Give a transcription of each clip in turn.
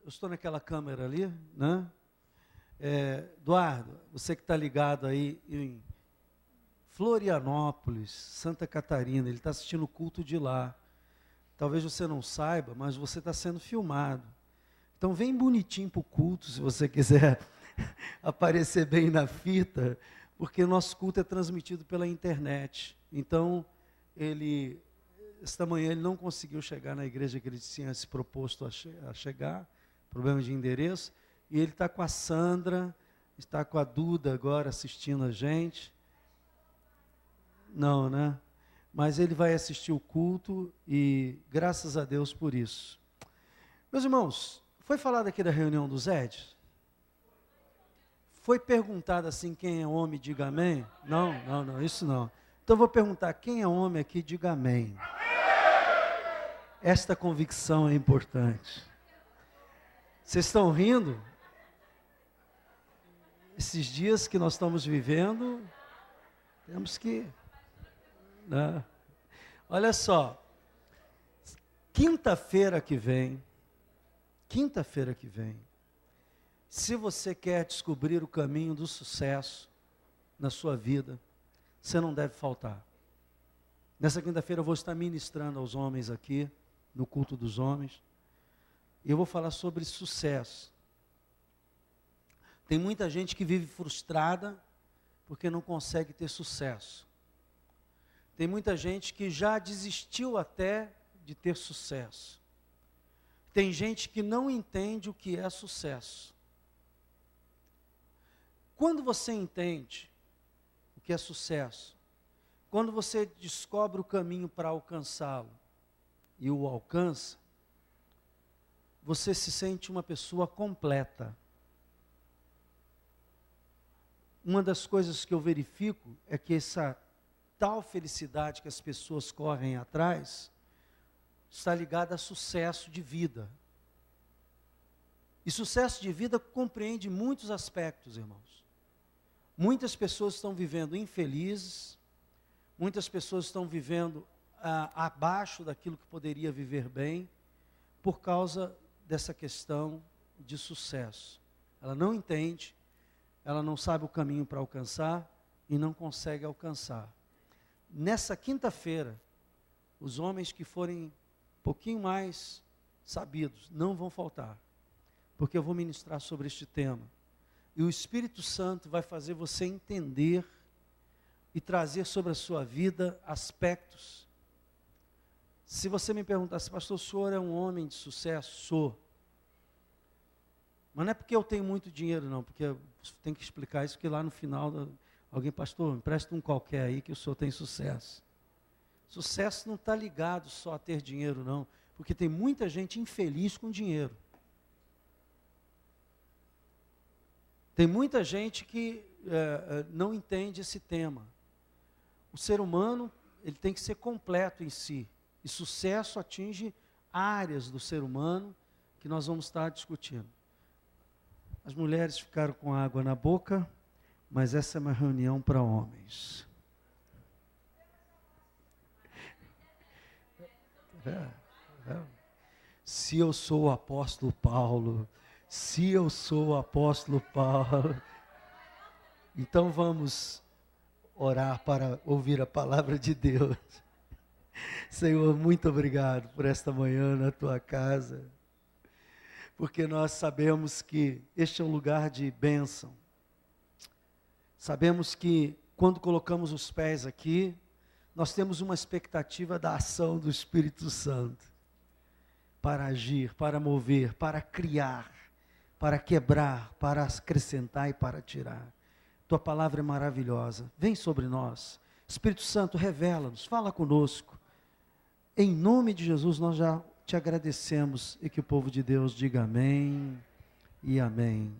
eu estou naquela câmera ali, né? Eduardo, você que está ligado aí em Florianópolis, Santa Catarina, ele está assistindo o culto de lá. Talvez você não saiba, mas você está sendo filmado. Então vem bonitinho para o culto, se você quiser aparecer bem na fita, porque o nosso culto é transmitido pela internet. Então, esta manhã ele não conseguiu chegar na igreja que ele tinha se proposto a chegar, problema de endereço, e ele está com a Sandra, está com a Duda agora assistindo a gente. Não, né? Mas ele vai assistir o culto e graças a Deus por isso. Meus irmãos, foi falado aqui da reunião dos Eds? Foi perguntado assim, quem é homem, diga amém? Não, isso não. Então eu vou perguntar, quem é homem aqui, diga amém. Esta convicção é importante. Vocês estão rindo? Esses dias que nós estamos vivendo, temos que... Né? Olha só, quinta-feira que vem, se você quer descobrir o caminho do sucesso na sua vida, você não deve faltar. Nessa quinta-feira eu vou estar ministrando aos homens aqui, no culto dos homens, e eu vou falar sobre sucesso. Tem muita gente que vive frustrada porque não consegue ter sucesso. Tem muita gente que já desistiu até de ter sucesso. Tem gente que não entende o que é sucesso. Quando você entende o que é sucesso, quando você descobre o caminho para alcançá-lo e o alcança, você se sente uma pessoa completa. Uma das coisas que eu verifico é que essa tal felicidade que as pessoas correm atrás está ligada a sucesso de vida. E sucesso de vida compreende muitos aspectos, irmãos. Muitas pessoas estão vivendo infelizes, muitas pessoas estão vivendo abaixo daquilo que poderia viver bem, por causa dessa questão de sucesso. Ela não entende, ela não sabe o caminho para alcançar e não consegue alcançar. Nessa quinta-feira, os homens que forem um pouquinho mais sabidos não vão faltar, porque eu vou ministrar sobre este tema. E o Espírito Santo vai fazer você entender e trazer sobre a sua vida aspectos. Se você me perguntasse, pastor, o senhor é um homem de sucesso? Sou. Mas não é porque eu tenho muito dinheiro, não, porque eu tenho que explicar isso, porque lá no final, alguém, pastor, empresta um qualquer aí que o senhor tem sucesso. Sucesso não está ligado só a ter dinheiro, não, porque tem muita gente infeliz com dinheiro. Tem muita gente que não entende esse tema. O ser humano, ele tem que ser completo em si. E sucesso atinge áreas do ser humano que nós vamos estar discutindo. As mulheres ficaram com água na boca, mas essa é uma reunião para homens. Se eu sou o apóstolo Paulo, então vamos orar para ouvir a palavra de Deus. Senhor, muito obrigado por esta manhã na tua casa, porque nós sabemos que este é um lugar de bênção. Sabemos que quando colocamos os pés aqui, nós temos uma expectativa da ação do Espírito Santo, para agir, para mover, para criar, para quebrar, para acrescentar e para tirar. Tua palavra é maravilhosa, vem sobre nós. Espírito Santo, revela-nos, fala conosco. Em nome de Jesus, nós já te agradecemos e que o povo de Deus diga amém e amém.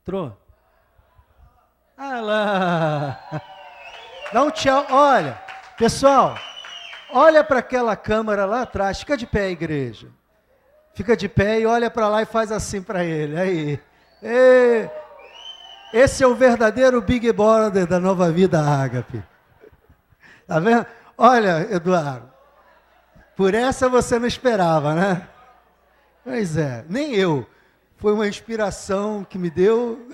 Entrou? Ah lá! Dá um tchau, olha, pessoal, olha para aquela câmera lá atrás, fica de pé, igreja. Fica de pé e olha para lá e faz assim para ele, aí. Esse é o verdadeiro Big Brother da Nova Vida Ágape. Tá vendo? Olha, Eduardo, por essa você não esperava, né? Pois é, nem eu. Foi uma inspiração que me deu.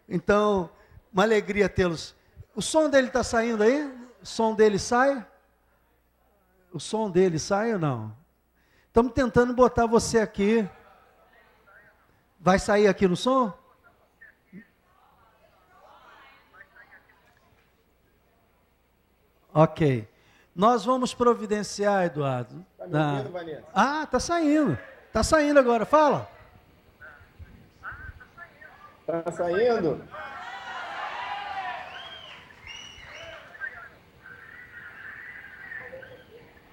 Então, uma alegria tê-los. O som dele está saindo aí? O som dele sai? O som dele sai ou não? Estamos tentando botar você aqui. Vai sair aqui no som? Ok. Nós vamos providenciar, Eduardo. Está me ouvindo, Vanessa? Ah, está saindo. Está saindo agora, fala. Está saindo?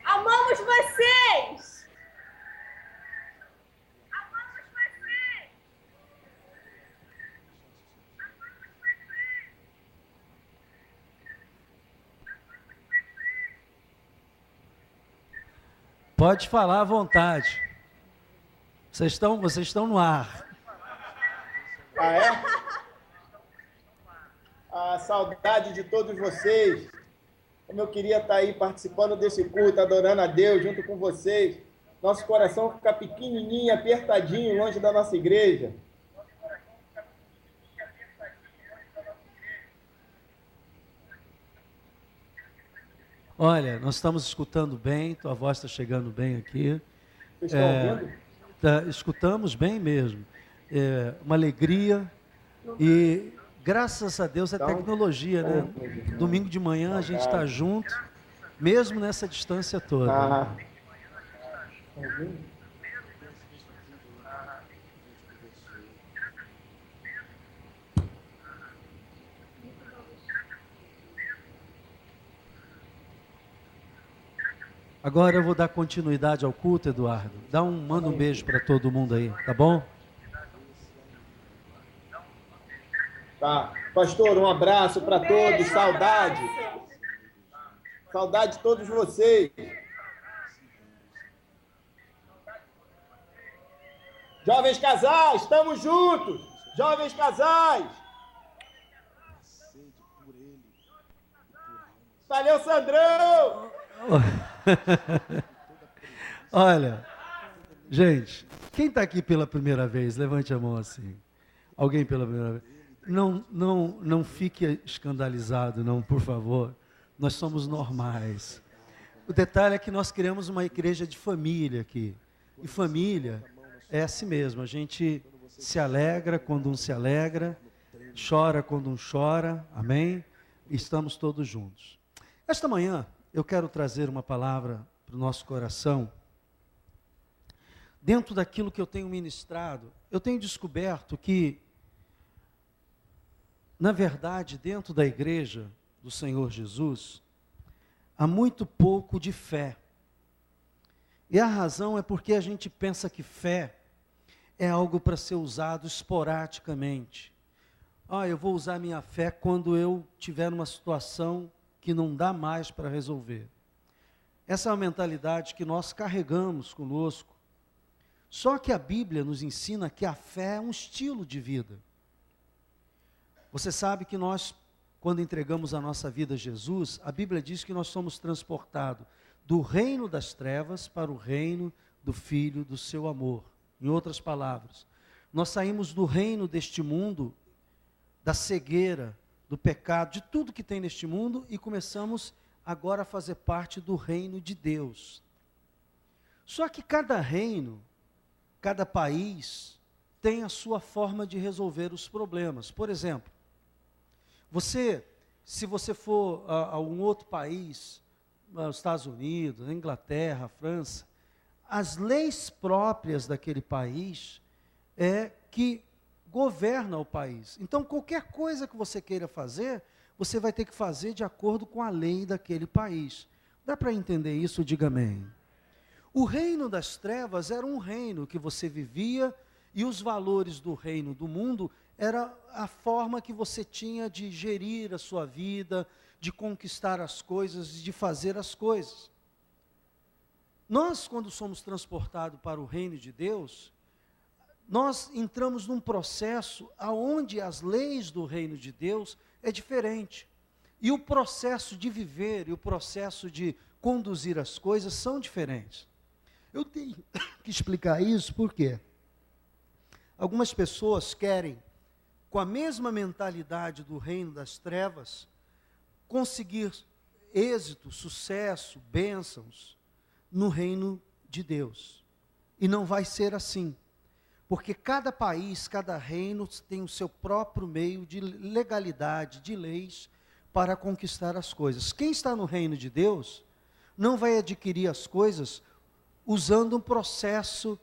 Amamos vocês! Pode falar à vontade. Vocês estão no ar. Ah, é? A saudade de todos vocês. Como eu queria estar aí participando desse culto, adorando a Deus junto com vocês. Nosso coração fica pequenininho, apertadinho, longe da nossa igreja. Olha, nós estamos escutando bem, tua voz está chegando bem aqui. Vocês estão ouvindo? Escutamos bem mesmo. Uma alegria e graças a Deus a tecnologia, né? Domingo de manhã a gente está junto, mesmo nessa distância toda. Ah. Agora eu vou dar continuidade ao culto, Eduardo. Manda um beijo para todo mundo aí, tá bom? Tá. Pastor, um abraço para todos, saudade. Saudade de todos vocês. Jovens casais, estamos juntos. Jovens casais. Valeu, Sandrão. Olha, gente, quem está aqui pela primeira vez, levante a mão assim. Alguém pela primeira vez? Não fique escandalizado, não, por favor. Nós somos normais. O detalhe é que nós criamos uma igreja de família aqui. E família é assim mesmo. A gente se alegra quando um se alegra, chora quando um chora. Amém? Estamos todos juntos. Esta manhã eu quero trazer uma palavra para o nosso coração. Dentro daquilo que eu tenho ministrado, eu tenho descoberto que, na verdade, dentro da igreja do Senhor Jesus, há muito pouco de fé. E a razão é porque a gente pensa que fé é algo para ser usado esporadicamente. Eu vou usar minha fé quando eu tiver numa situação que não dá mais para resolver. Essa é uma mentalidade que nós carregamos conosco. Só que a Bíblia nos ensina que a fé é um estilo de vida. Você sabe que nós, quando entregamos a nossa vida a Jesus, a Bíblia diz que nós somos transportados do reino das trevas para o reino do Filho do seu amor. Em outras palavras, nós saímos do reino deste mundo, da cegueira, do pecado, de tudo que tem neste mundo, e começamos agora a fazer parte do reino de Deus. Só que cada reino, cada país, tem a sua forma de resolver os problemas. Por exemplo, se você for a um outro país, os Estados Unidos, a Inglaterra, a França, as leis próprias daquele país é que governa o país. Então, qualquer coisa que você queira fazer, você vai ter que fazer de acordo com a lei daquele país. Dá para entender isso? Diga amém. O reino das trevas era um reino que você vivia, e os valores do reino do mundo era a forma que você tinha de gerir a sua vida, de conquistar as coisas, de fazer as coisas. Nós, quando somos transportados para o reino de Deus, nós entramos num processo onde as leis do reino de Deus é diferente. E o processo de viver e o processo de conduzir as coisas são diferentes. Eu tenho que explicar isso por quê? Algumas pessoas querem, com a mesma mentalidade do reino das trevas, conseguir êxito, sucesso, bênçãos no reino de Deus. E não vai ser assim. Porque cada país, cada reino tem o seu próprio meio de legalidade, de leis, para conquistar as coisas. Quem está no reino de Deus não vai adquirir as coisas usando um processo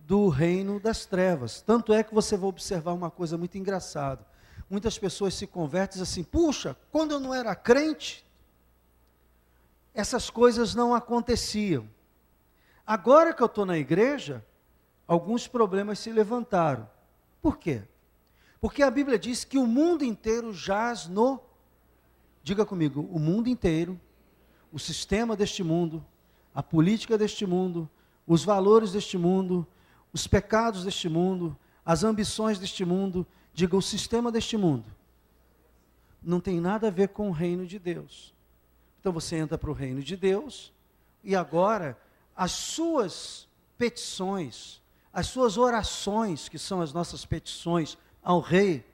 do reino das trevas. Tanto é que você vai observar uma coisa muito engraçada. Muitas pessoas se convertem e dizem assim, puxa, quando eu não era crente, essas coisas não aconteciam. Agora que eu estou na igreja, alguns problemas se levantaram. Por quê? Porque a Bíblia diz que o mundo inteiro jaz no... Diga comigo, o mundo inteiro, o sistema deste mundo, a política deste mundo, os valores deste mundo, os pecados deste mundo, as ambições deste mundo, diga, o sistema deste mundo, não tem nada a ver com o reino de Deus. Então você entra para o reino de Deus, e agora as suas petições, as suas orações, que são as nossas petições ao rei,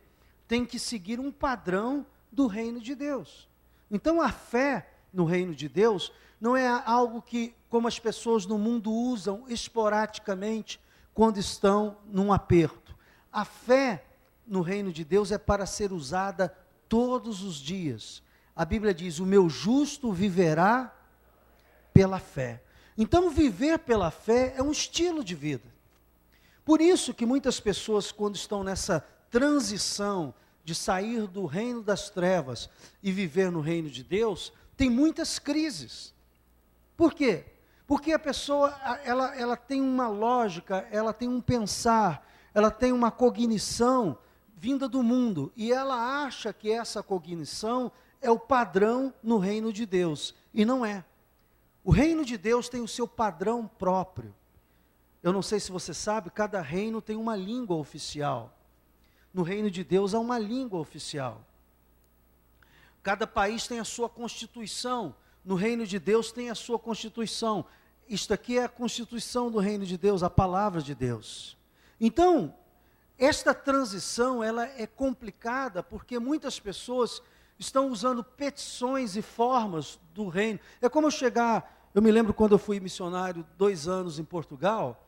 têm que seguir um padrão do reino de Deus. Então a fé no reino de Deus não é algo que, como as pessoas no mundo usam esporadicamente quando estão num aperto. A fé no reino de Deus é para ser usada todos os dias. A Bíblia diz, o meu justo viverá pela fé. Então viver pela fé é um estilo de vida. Por isso que muitas pessoas, quando estão nessa transição de sair do reino das trevas e viver no reino de Deus, tem muitas crises. Por quê? Porque a pessoa, ela tem uma lógica, ela tem um pensar, ela tem uma cognição vinda do mundo, e ela acha que essa cognição é o padrão no reino de Deus, e não é. O reino de Deus tem o seu padrão próprio. Eu não sei se você sabe, cada reino tem uma língua oficial. No reino de Deus há uma língua oficial. Cada país tem a sua constituição. No reino de Deus tem a sua constituição. Isto aqui é a constituição do reino de Deus, a palavra de Deus. Então, esta transição, ela é complicada porque muitas pessoas estão usando petições e formas do reino. É como eu me lembro quando eu fui missionário 2 anos em Portugal,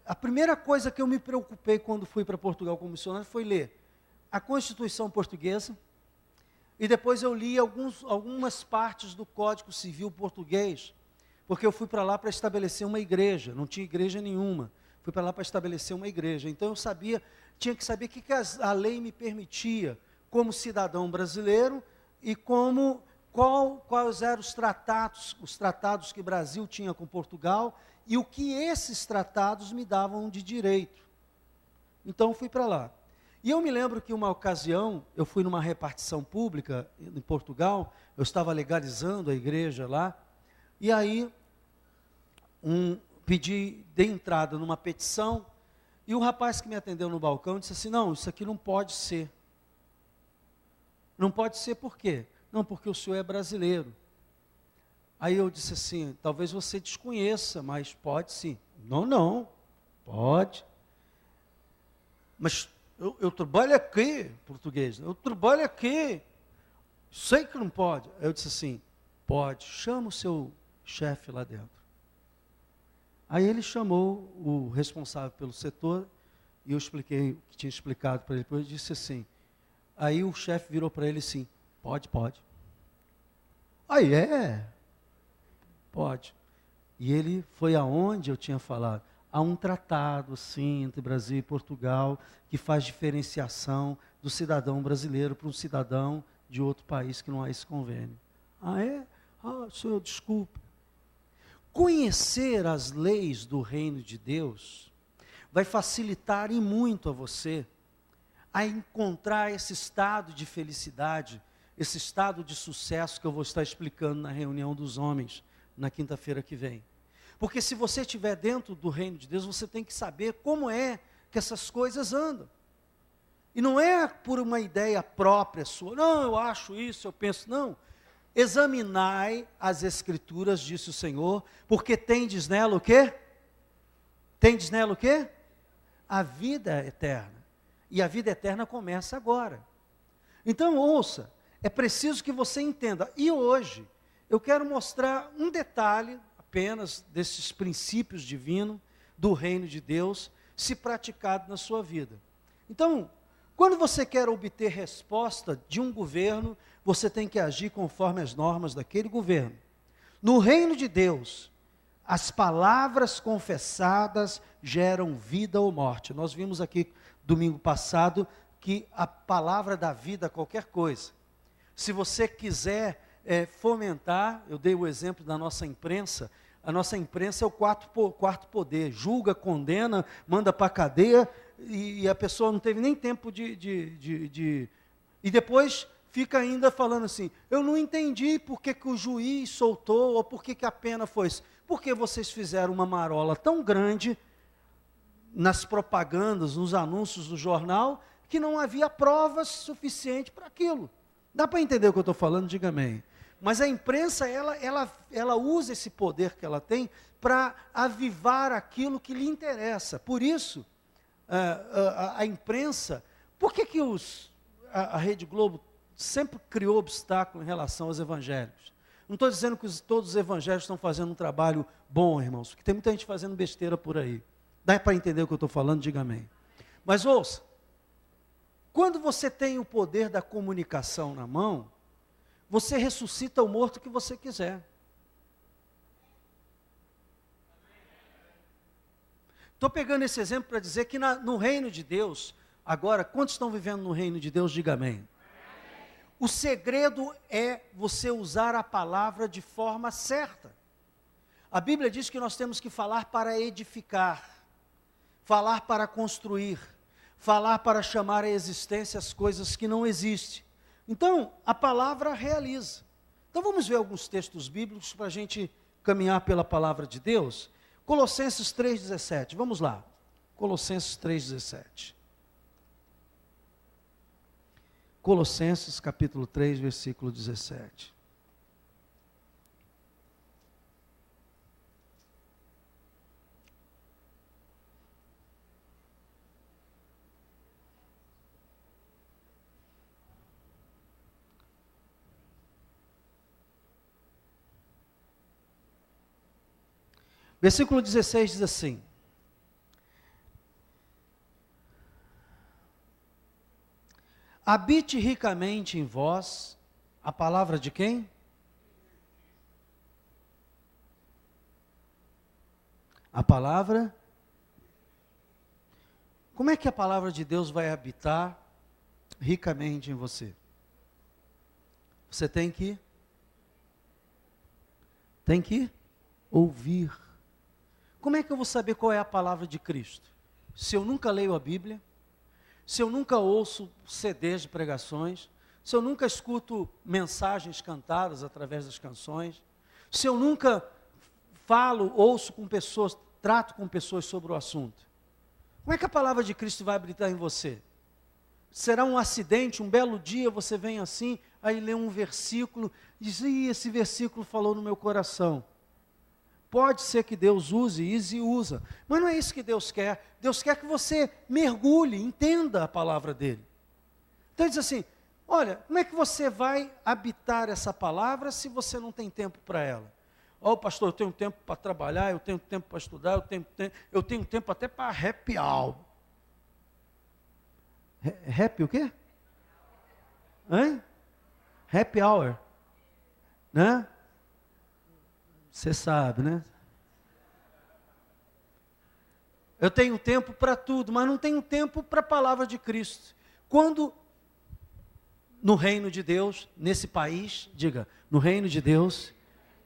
a primeira coisa que eu me preocupei quando fui para Portugal como missionário foi ler a Constituição Portuguesa, e depois eu li algumas partes do Código Civil Português, porque eu fui para lá para estabelecer uma igreja, não tinha igreja nenhuma, fui para lá para estabelecer uma igreja, então eu tinha que saber o que a lei me permitia, como cidadão brasileiro, e quais eram os tratados que o Brasil tinha com Portugal, e o que esses tratados me davam de direito. Então fui para lá. E eu me lembro que uma ocasião, eu fui numa repartição pública em Portugal, eu estava legalizando a igreja lá, e aí dei entrada numa petição, e o rapaz que me atendeu no balcão disse assim, não, isso aqui não pode ser. Não pode ser por quê? Não, porque o senhor é brasileiro. Aí eu disse assim, talvez você desconheça, mas pode sim. Não, pode. Mas eu trabalho aqui, português, eu trabalho aqui, sei que não pode. Aí eu disse assim, pode, chama o seu chefe lá dentro. Aí ele chamou o responsável pelo setor, e eu expliquei o que tinha explicado para ele, depois ele disse assim, aí o chefe virou para ele assim, pode. Aí pode. E ele foi aonde eu tinha falado. Há um tratado, sim, entre Brasil e Portugal, que faz diferenciação do cidadão brasileiro para um cidadão de outro país que não há esse convênio. Ah, é? Ah, senhor, desculpe. Conhecer as leis do reino de Deus vai facilitar e muito a você a encontrar esse estado de felicidade, esse estado de sucesso que eu vou estar explicando na reunião dos homens, na quinta-feira que vem. Porque se você estiver dentro do reino de Deus, você tem que saber como é que essas coisas andam. E não é por uma ideia própria sua, não, eu acho isso, eu penso, não. Examinai as Escrituras, disse o Senhor, porque tendes nela o quê? Tendes nela o quê? a vida eterna. E a vida eterna começa agora. Então, ouça, é preciso que você entenda. E hoje, eu quero mostrar um detalhe apenas desses princípios divinos do reino de Deus, se praticado na sua vida. Então, quando você quer obter resposta de um governo, você tem que agir conforme as normas daquele governo. No reino de Deus, as palavras confessadas geram vida ou morte. Nós vimos aqui domingo passado que a palavra dá vida a qualquer coisa. Se você quiser fomentar, eu dei o exemplo da nossa imprensa. A nossa imprensa é o quarto poder, julga, condena, manda para a cadeia, e a pessoa não teve nem tempo E depois fica ainda falando assim, eu não entendi por que o juiz soltou, ou por que a pena foi isso. Porque vocês fizeram uma marola tão grande nas propagandas, nos anúncios do jornal, que não havia provas suficientes para aquilo. Dá para entender o que eu estou falando? Diga amém. Mas a imprensa, ela usa esse poder que ela tem para avivar aquilo que lhe interessa. Por isso, a imprensa, por que a Rede Globo sempre criou obstáculo em relação aos evangélicos? Não estou dizendo que todos os evangélicos estão fazendo um trabalho bom, irmãos, porque tem muita gente fazendo besteira por aí. Dá para entender o que eu estou falando? Diga amém. Mas ouça, quando você tem o poder da comunicação na mão, você ressuscita o morto que você quiser. Estou pegando esse exemplo para dizer que no reino de Deus, agora, quantos estão vivendo no reino de Deus? Diga amém. O segredo é você usar a palavra de forma certa. A Bíblia diz que nós temos que falar para edificar, falar para construir, falar para chamar à existência as coisas que não existem. Então, a palavra realiza. Então, vamos ver alguns textos bíblicos para a gente caminhar pela palavra de Deus. Colossenses 3,17, vamos lá. Colossenses 3,17. Colossenses capítulo 3, versículo 17. Versículo 16 diz assim: habite ricamente em vós a palavra de quem? A palavra. Como é que a palavra de Deus vai habitar ricamente em você? Você tem que ouvir. Como é que eu vou saber qual é a palavra de Cristo? Se eu nunca leio a Bíblia, se eu nunca ouço CDs de pregações, se eu nunca escuto mensagens cantadas através das canções, se eu nunca ouço com pessoas, trato com pessoas sobre o assunto, como é que a palavra de Cristo vai habitar em você? Será um acidente, um belo dia, você vem assim, aí lê um versículo, diz, esse versículo falou no meu coração. Pode ser que Deus use isso e usa, mas não é isso que Deus quer. Deus quer que você mergulhe, entenda a palavra dele. Então ele diz assim, olha, como é que você vai habitar essa palavra se você não tem tempo para ela? Pastor, eu tenho tempo para trabalhar, eu tenho tempo para estudar, eu tenho tempo até para happy hour. Happy o quê? Hein? Happy hour. Né? Você sabe, né? Eu tenho tempo para tudo, mas não tenho tempo para a palavra de Cristo. Quando no reino de Deus, nesse país, diga, no reino de Deus,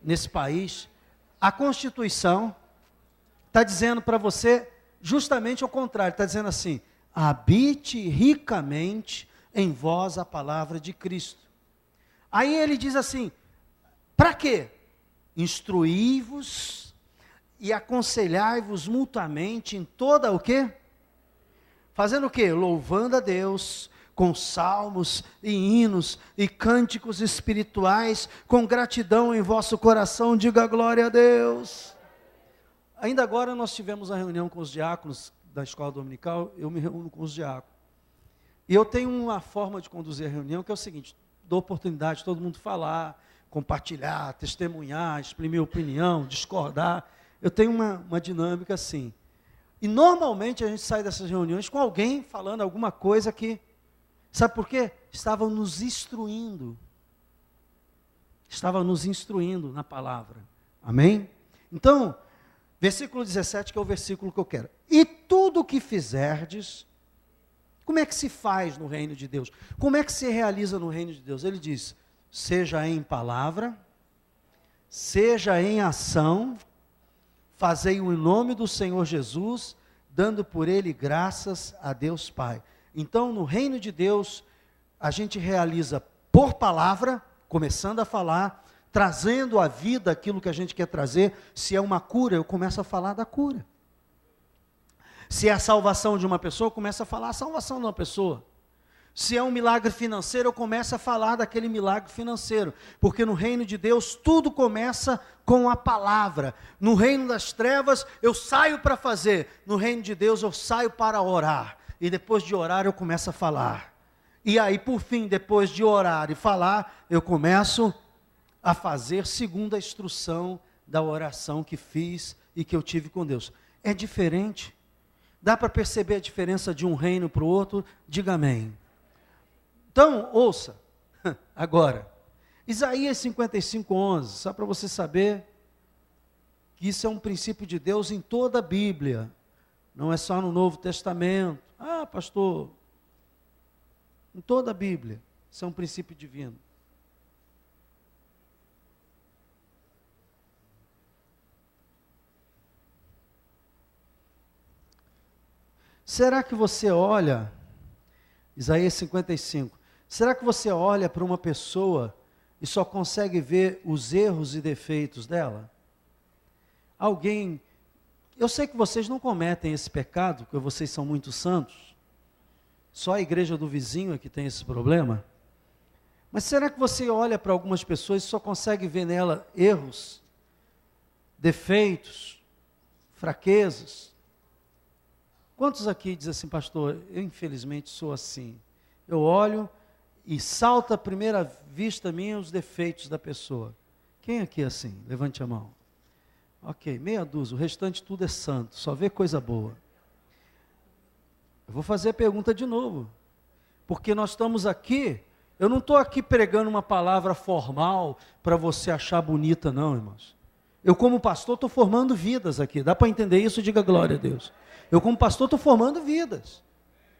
nesse país, a Constituição está dizendo para você justamente o contrário, está dizendo assim, habite ricamente em vós a palavra de Cristo. Aí ele diz assim, para quê? Instruí-vos e aconselhai-vos mutuamente em toda o quê? Fazendo o quê? Louvando a Deus com salmos e hinos e cânticos espirituais, com gratidão em vosso coração, diga glória a Deus. Ainda agora nós tivemos a reunião com os diáconos da escola dominical, eu me reúno com os diáconos. E eu tenho uma forma de conduzir a reunião que é o seguinte: dou oportunidade de todo mundo falar, compartilhar, testemunhar, exprimir opinião, discordar. Eu tenho uma dinâmica assim. E normalmente a gente sai dessas reuniões com alguém falando alguma coisa que, sabe por quê? Estavam nos instruindo. Estava nos instruindo na palavra. Amém? Então, versículo 17, que é o versículo que eu quero. E tudo o que fizerdes, como é que se faz no reino de Deus? Como é que se realiza no reino de Deus? Ele diz, seja em palavra, seja em ação, fazei-o em nome do Senhor Jesus, dando por ele graças a Deus Pai. Então, no reino de Deus, a gente realiza por palavra, começando a falar, trazendo à vida aquilo que a gente quer trazer. Se é uma cura, eu começo a falar da cura. Se é a salvação de uma pessoa, eu começo a falar a salvação de uma pessoa. Se é um milagre financeiro, eu começo a falar daquele milagre financeiro. Porque no reino de Deus, tudo começa com a palavra. No reino das trevas, eu saio para fazer. No reino de Deus, eu saio para orar. E depois de orar, eu começo a falar. E aí, por fim, depois de orar e falar, eu começo a fazer segundo a instrução da oração que fiz e que eu tive com Deus. É diferente. Dá para perceber a diferença de um reino para o outro? Diga amém. Então, ouça, agora, Isaías 55:11, só para você saber que isso é um princípio de Deus em toda a Bíblia, não é só no Novo Testamento. Ah, pastor, em toda a Bíblia, isso é um princípio divino. Será que você olha, Isaías 55, será que você olha para uma pessoa e só consegue ver os erros e defeitos dela? Alguém, eu sei que vocês não cometem esse pecado, porque vocês são muito santos, só a igreja do vizinho é que tem esse problema, mas será que você olha para algumas pessoas e só consegue ver nela erros, defeitos, fraquezas? Quantos aqui dizem assim, pastor, eu infelizmente sou assim? Eu olho e salta à primeira vista minha os defeitos da pessoa. Quem aqui é assim? Levante a mão. Ok, meia dúzia, o restante tudo é santo, só vê coisa boa. Eu vou fazer a pergunta de novo, porque nós estamos aqui, eu não estou aqui pregando uma palavra formal para você achar bonita não, irmãos. Eu como pastor estou formando vidas aqui, dá para entender isso? Diga glória a Deus. Eu como pastor estou formando vidas.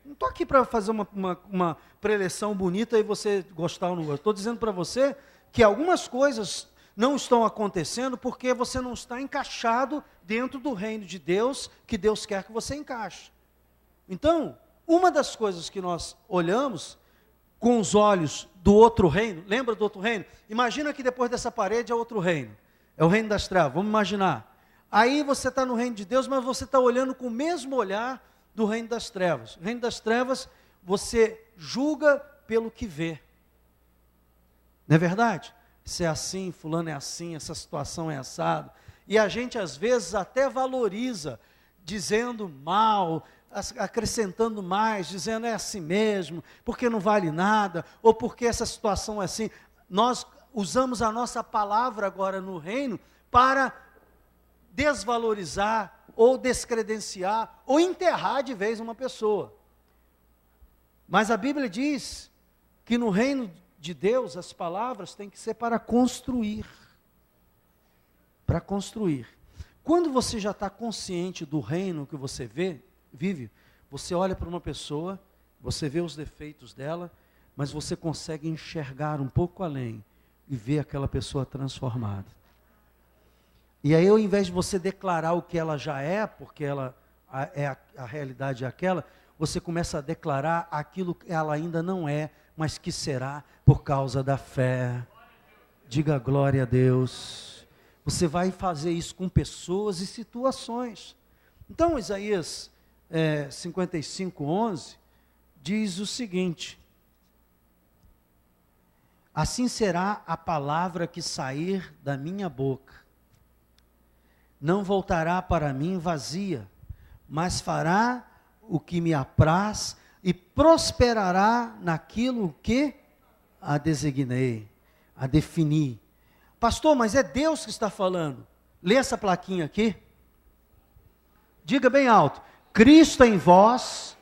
Não estou aqui para fazer uma preleção bonita e você gostar ou não gostar. Estou dizendo para você que algumas coisas não estão acontecendo porque você não está encaixado dentro do reino de Deus, que Deus quer que você encaixe. Então, uma das coisas que nós olhamos com os olhos do outro reino, lembra do outro reino? Imagina que depois dessa parede é outro reino. É o reino das trevas, vamos imaginar. Aí você está no reino de Deus, mas você está olhando com o mesmo olhar do reino das trevas. O reino das trevas, você julga pelo que vê. Não é verdade? Se é assim, fulano é assim, essa situação é assado. E a gente às vezes até valoriza, dizendo mal, acrescentando mais, dizendo é assim mesmo, porque não vale nada, ou porque essa situação é assim. Nós usamos a nossa palavra agora no reino para desvalorizar, ou descredenciar, ou enterrar de vez uma pessoa. Mas a Bíblia diz que no reino de Deus as palavras têm que ser para construir. Para construir. Quando você já está consciente do reino que você vive, você olha para uma pessoa, você vê os defeitos dela, mas você consegue enxergar um pouco além e ver aquela pessoa transformada. E aí, ao invés de você declarar o que ela já é, porque a realidade é aquela, você começa a declarar aquilo que ela ainda não é, mas que será por causa da fé. Diga glória a Deus. Você vai fazer isso com pessoas e situações. Então, Isaías 55:11 diz o seguinte: assim será a palavra que sair da minha boca. Não voltará para mim vazia, mas fará o que me apraz e prosperará naquilo que a designei, a defini. Pastor, mas é Deus que está falando. Lê essa plaquinha aqui. Diga bem alto. Cristo em vós.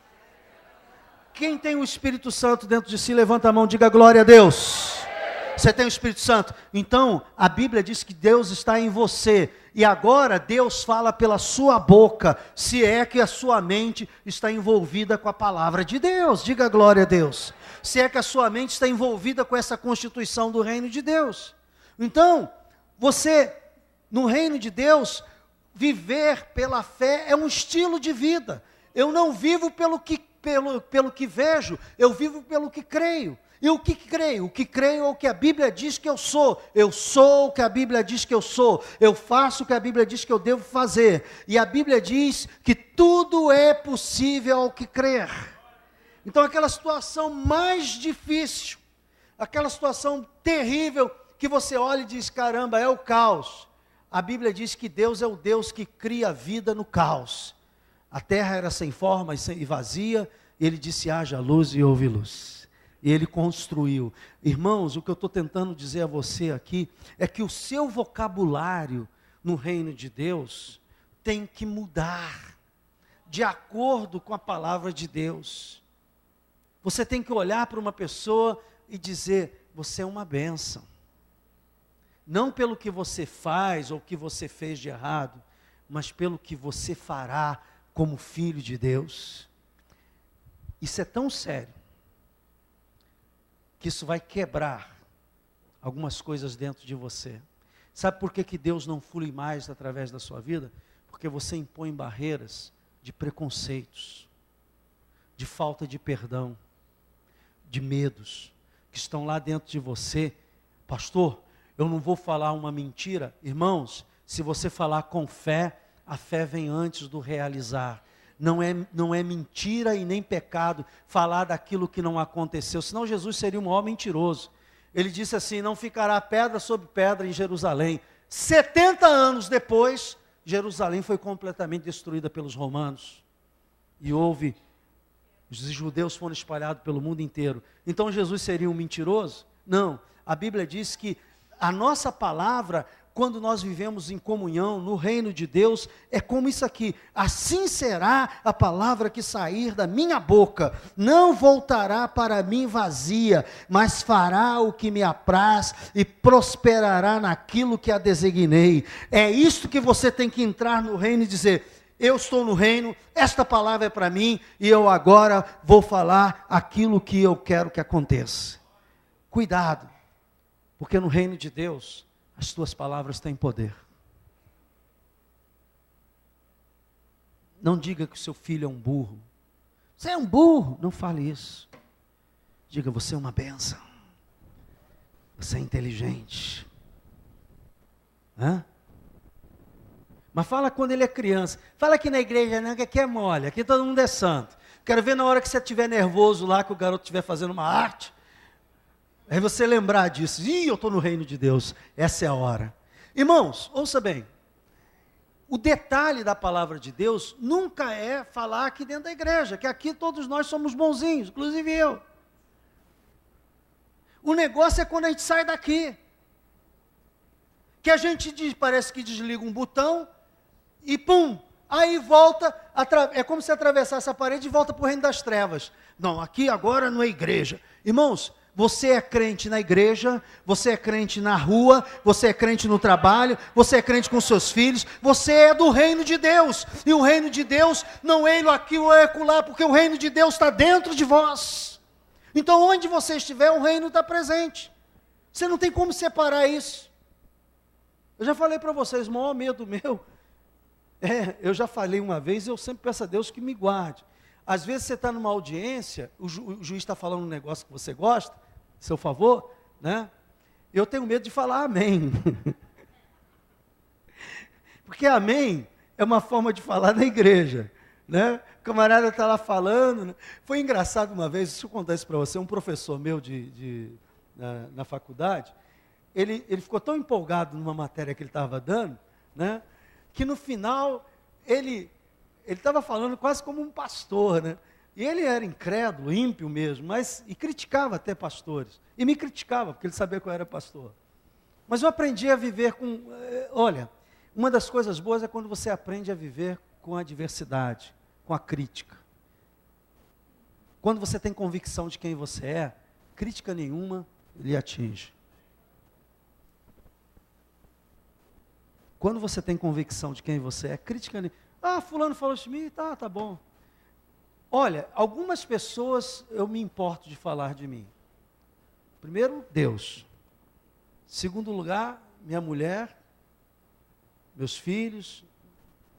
Quem tem o Espírito Santo dentro de si, levanta a mão, diga glória a Deus. Você tem o Espírito Santo? Então, a Bíblia diz que Deus está em você. E agora Deus fala pela sua boca, se é que a sua mente está envolvida com a palavra de Deus. Diga glória a Deus. Se é que a sua mente está envolvida com essa constituição do reino de Deus. Então, você, no reino de Deus, viver pela fé é um estilo de vida. Eu não vivo pelo que vejo, eu vivo pelo que creio. E o que creio? O que creio é o que a Bíblia diz que eu sou. Eu sou o que a Bíblia diz que eu sou. Eu faço o que a Bíblia diz que eu devo fazer. E a Bíblia diz que tudo é possível ao que crer. Então aquela situação mais difícil, aquela situação terrível, que você olha e diz, caramba, é o caos. A Bíblia diz que Deus é o Deus que cria a vida no caos. A terra era sem forma e vazia, e Ele disse, haja luz e houve luz. E Ele construiu. Irmãos, o que eu estou tentando dizer a você aqui, é que o seu vocabulário no reino de Deus tem que mudar, de acordo com a palavra de Deus. Você tem que olhar para uma pessoa e dizer, você é uma bênção. Não pelo que você faz ou o que você fez de errado, mas pelo que você fará como filho de Deus. Isso é tão sério, que isso vai quebrar algumas coisas dentro de você. Sabe por que Deus não flui mais através da sua vida? Porque você impõe barreiras de preconceitos, de falta de perdão, de medos, que estão lá dentro de você. Pastor, eu não vou falar uma mentira. Irmãos, se você falar com fé, a fé vem antes do realizar. Não é mentira e nem pecado falar daquilo que não aconteceu, senão Jesus seria um homem mentiroso. Ele disse assim, não ficará pedra sobre pedra em Jerusalém. 70 anos depois, Jerusalém foi completamente destruída pelos romanos. E os judeus foram espalhados pelo mundo inteiro. Então Jesus seria um mentiroso? Não, a Bíblia diz que a nossa palavra, quando nós vivemos em comunhão no reino de Deus, é como isso aqui, assim será a palavra que sair da minha boca, não voltará para mim vazia, mas fará o que me apraz e prosperará naquilo que a designei. É isto que você tem que entrar no reino e dizer, eu estou no reino, esta palavra é para mim, e eu agora vou falar aquilo que eu quero que aconteça. Cuidado, porque no reino de Deus, as tuas palavras têm poder. Não diga que o seu filho é um burro. Você é um burro, não fale isso. Diga, você é uma bênção. Você é inteligente. Mas fala quando ele é criança. Fala aqui na igreja não, que aqui é mole, aqui todo mundo é santo. Quero ver na hora que você estiver nervoso lá, que o garoto estiver fazendo uma arte. Aí você lembrar disso, eu estou no reino de Deus, essa é a hora. Irmãos, ouça bem, o detalhe da palavra de Deus nunca é falar aqui dentro da igreja, que aqui todos nós somos bonzinhos, inclusive eu. O negócio é quando a gente sai daqui, que a gente parece que desliga um botão e pum, aí volta, é como se atravessasse a parede e volta para o reino das trevas. Não, aqui agora não é igreja. Irmãos, você é crente na igreja, você é crente na rua, você é crente no trabalho, você é crente com seus filhos, você é do reino de Deus, e o reino de Deus não é aqui ou é acolá, porque o reino de Deus está dentro de vós. Então onde você estiver, o reino está presente, você não tem como separar isso. Eu já falei para vocês, o maior medo meu, eu já falei uma vez, eu sempre peço a Deus que me guarde. Às vezes você está numa audiência, o juiz está falando um negócio que você gosta, a seu favor, né? Eu tenho medo de falar amém. Porque amém é uma forma de falar na igreja, né? O camarada está lá falando, né? Foi engraçado uma vez, deixa eu contar isso para você, um professor meu na faculdade, ele ficou tão empolgado numa matéria que ele estava dando, né? Que no final, ele ele estava falando quase como um pastor, né? E ele era incrédulo, ímpio mesmo, e criticava até pastores. E me criticava, porque ele sabia que eu era pastor. Mas eu aprendi a viver com... Olha, uma das coisas boas é quando você aprende a viver com a adversidade, com a crítica. Quando você tem convicção de quem você é, crítica nenhuma lhe atinge. Quando você tem convicção de quem você é, crítica nenhuma... fulano falou de mim, tá bom. Olha, algumas pessoas eu me importo de falar de mim. Primeiro, Deus. Segundo lugar, minha mulher, meus filhos,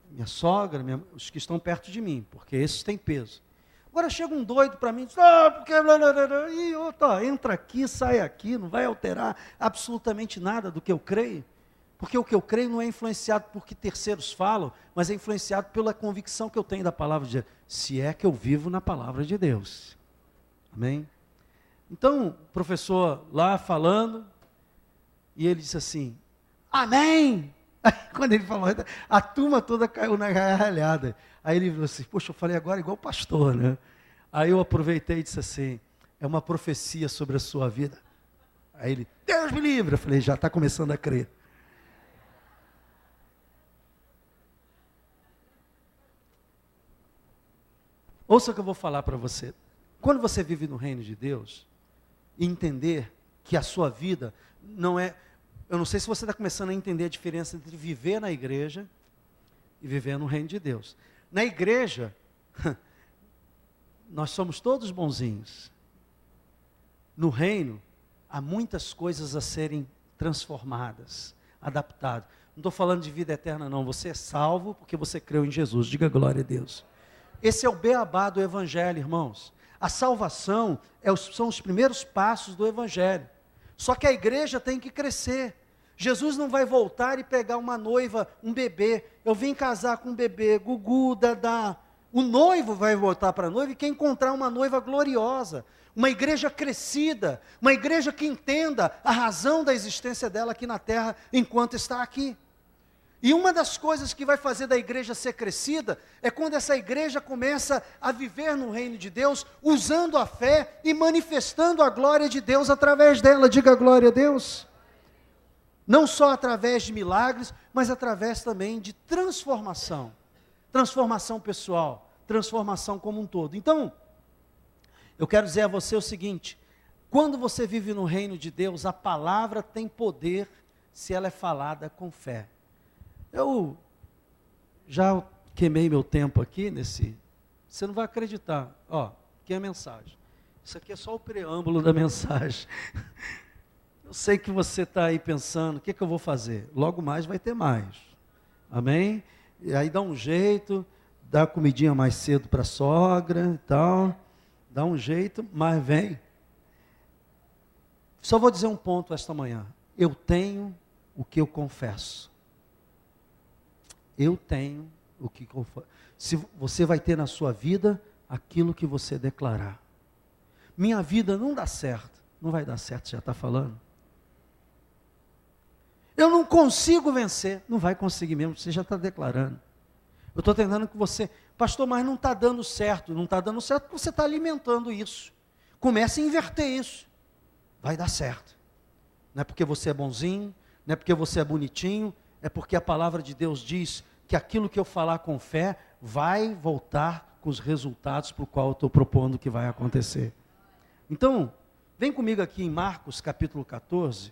minha sogra, os que estão perto de mim, porque esses têm peso. Agora chega um doido para mim e diz, porque... entra aqui, sai aqui, não vai alterar absolutamente nada do que eu creio. Porque o que eu creio não é influenciado por que terceiros falam, mas é influenciado pela convicção que eu tenho da palavra de Deus. Se é que eu vivo na palavra de Deus. Amém? Então, o professor lá falando, e ele disse assim, amém! Aí, quando ele falou, a turma toda caiu na gargalhada. Aí ele falou assim, poxa, eu falei agora igual pastor, né? Aí eu aproveitei e disse assim, é uma profecia sobre a sua vida. Aí ele, Deus me livre! Eu falei, já está começando a crer. Ouça o que eu vou falar para você. Quando você vive no reino de Deus, e entender que a sua vida não é... Eu não sei se você está começando a entender a diferença entre viver na igreja e viver no reino de Deus. Na igreja, nós somos todos bonzinhos. No reino, há muitas coisas a serem transformadas, adaptadas. Não estou falando de vida eterna não, você é salvo porque você creu em Jesus, diga glória a Deus. Esse é o beabá do Evangelho, irmãos. A salvação são os primeiros passos do Evangelho. Só que a igreja tem que crescer. Jesus não vai voltar e pegar uma noiva, um bebê. Eu vim casar com um bebê, Gugu, Dadá. O noivo vai voltar para a noiva e quer encontrar uma noiva gloriosa. Uma igreja crescida. Uma igreja que entenda a razão da existência dela aqui na terra enquanto está aqui. E uma das coisas que vai fazer da igreja ser crescida é quando essa igreja começa a viver no reino de Deus, usando a fé e manifestando a glória de Deus através dela. Diga glória a Deus. Não só através de milagres, mas através também de transformação. Transformação pessoal, transformação como um todo. Então, eu quero dizer a você o seguinte, quando você vive no reino de Deus, a palavra tem poder se ela é falada com fé. Eu já queimei meu tempo aqui nesse... Você não vai acreditar. Aqui é a mensagem. Isso aqui é só o preâmbulo da mensagem. Eu sei que você está aí pensando, o que eu vou fazer? Logo mais vai ter mais. Amém? E aí dá um jeito, dá comidinha mais cedo para a sogra e tal. Dá um jeito, mas vem. Só vou dizer um ponto esta manhã. Eu tenho o que eu confesso. Eu tenho o que confesso. Se você vai ter na sua vida aquilo que você declarar. Minha vida não dá certo. Não vai dar certo, já está falando. Eu não consigo vencer. Não vai conseguir mesmo, você já está declarando. Eu estou tentando que você... Pastor, mas não está dando certo. Não está dando certo porque você está alimentando isso. Comece a inverter isso. Vai dar certo. Não é porque você é bonzinho, não é porque você é bonitinho, é porque a palavra de Deus diz que aquilo que eu falar com fé vai voltar com os resultados para o qual eu estou propondo que vai acontecer. Então, vem comigo aqui em Marcos capítulo 14.